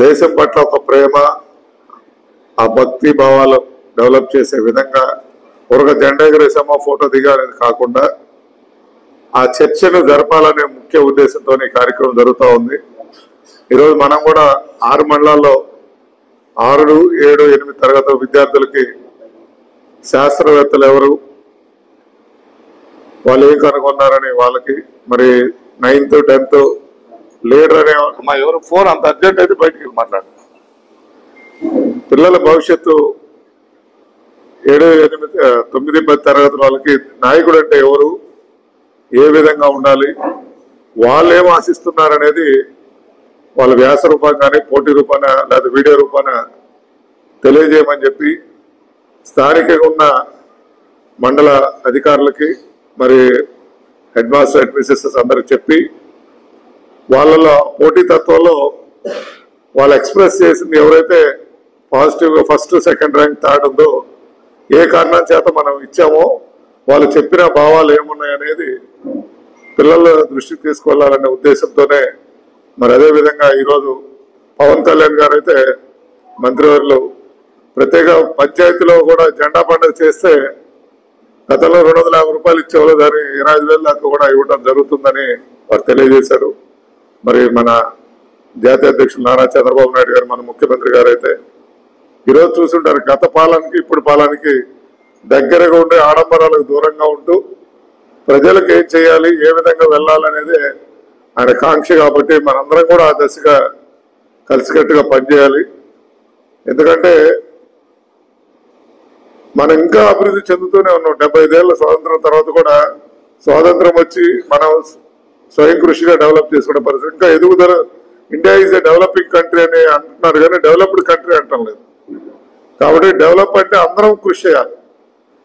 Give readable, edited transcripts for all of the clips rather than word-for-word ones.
దేశం పట్ల ఒక ప్రేమ, ఆ భక్తి భావాలు డెవలప్ చేసే విధంగా ఒక జెండా ఎగరేసామో ఫోటో దిగాలనేది కాకుండా ఆ చర్చను జరపాలనే ముఖ్య ఉద్దేశంతో ఈ కార్యక్రమం జరుగుతూ ఉంది. ఈరోజు మనం కూడా 6 మండలాల్లో 6, 7, 8 తరగతుల విద్యార్థులకి శాస్త్రవేత్తలు ఎవరు, వాళ్ళు ఏం కనుగొన్నారని వాళ్ళకి, మరి 9th, 10th లీడర్ అనే మా ఎవరు ఫోన్ అంత అర్జెంట్ అయితే బయటికి మాట్లాడు. పిల్లల భవిష్యత్తు 7, 8, 9, 10 తరగతుల వాళ్ళకి నాయకుడు అంటే ఎవరు, ఏ విధంగా ఉండాలి, వాళ్ళు ఏం ఆశిస్తున్నారనేది వాళ్ళ వ్యాస రూపంగానే, పోటీ రూపాన లేదా వీడియో రూపాన తెలియజేయమని చెప్పి స్థానికంగా ఉన్న మండల అధికారులకి, మరి హెడ్ మాస్టర్, హెడ్ మిస్సెస్ అందరికి చెప్పి వాళ్ళలో పోటీ తత్వంలో వాళ్ళు ఎక్స్ప్రెస్ చేసింది ఎవరైతే పాజిటివ్గా 1st, 2nd ర్యాంక్, 3rd ఉందో ఏ కారణం చేత మనం ఇచ్చామో వాళ్ళు చెప్పిన భావాలు ఏమున్నాయనేది పిల్లల దృష్టికి తీసుకెళ్లాలనే ఉద్దేశంతోనే మరి అదేవిధంగా ఈరోజు పవన్ కళ్యాణ్ గారు అయితే మంత్రివర్యులు ప్రత్యేక పంచాయతీలో కూడా జెండా పండుగ చేస్తే గతంలో 250 రూపాయలు ఇచ్చేవాళ్ళు దాన్ని 25,000 దాకా కూడా ఇవ్వడం జరుగుతుందని వారు తెలియజేశారు. మరి మన జాతీయ అధ్యక్షులు నారా చంద్రబాబు నాయుడు గారు, మన ముఖ్యమంత్రి గారు అయితే ఈరోజు చూస్తుంటారు గత పాలనకి ఇప్పుడు పాలనకి దగ్గరగా ఉండే ఆడంబరాలకు దూరంగా ఉంటూ ప్రజలకు ఏం చేయాలి, ఏ విధంగా వెళ్ళాలనేది ఆయన కాంక్ష. కాబట్టి మనందరం కూడా ఆ దశగా కలిసికట్టుగా పనిచేయాలి. ఎందుకంటే మనం ఇంకా అభివృద్ధి చెందుతూనే ఉన్నాం. 75 ఏళ్ల స్వాతంత్రం తర్వాత కూడా స్వాతంత్రం వచ్చి మనం స్వయం కృషిగా డెవలప్ చేసుకునే పరిస్థితి, ఇంకా ఎదుగుదల. India is a developing country అని అంటున్నారు కానీ డెవలప్డ్ కంట్రీ అంటాం లేదు. కాబట్టి డెవలప్ అంటే అందరం కృషి చేయాలి.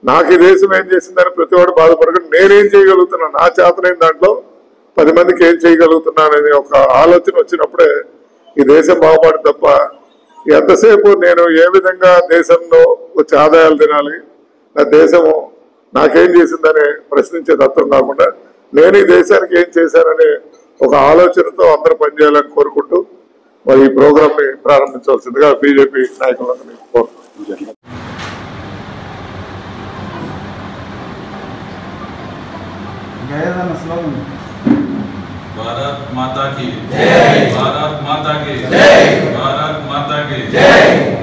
నాకు ఈ దేశం ఏం చేసిందని ప్రతి ఒక్కరు బాధపడకుండా నేనేం చేయగలుగుతున్నాను, నా చేతనైన దాంట్లో 10 మందికి ఏం చేయగలుగుతున్నాను అనే ఒక ఆలోచన వచ్చినప్పుడే ఈ దేశం బాగుపడి తప్ప ఎంతసేపు నేను ఏ విధంగా దేశంలో వచ్చే ఆదాయాలు తినాలి, నా దేశము నాకేం చేసిందని ప్రశ్నించే తత్వం కాకుండా నేను ఈ దేశానికి ఏం చేశాననే ఒక ఆలోచనతో అందరూ పనిచేయాలని కోరుకుంటూ మరి ఈ ప్రోగ్రామ్ ని ప్రారంభించవలసిందిగా బీజేపీ నాయకులను కోరుకుంటున్నాను. भारत माता की जय, भारत माता की जय, भारत माता की जय।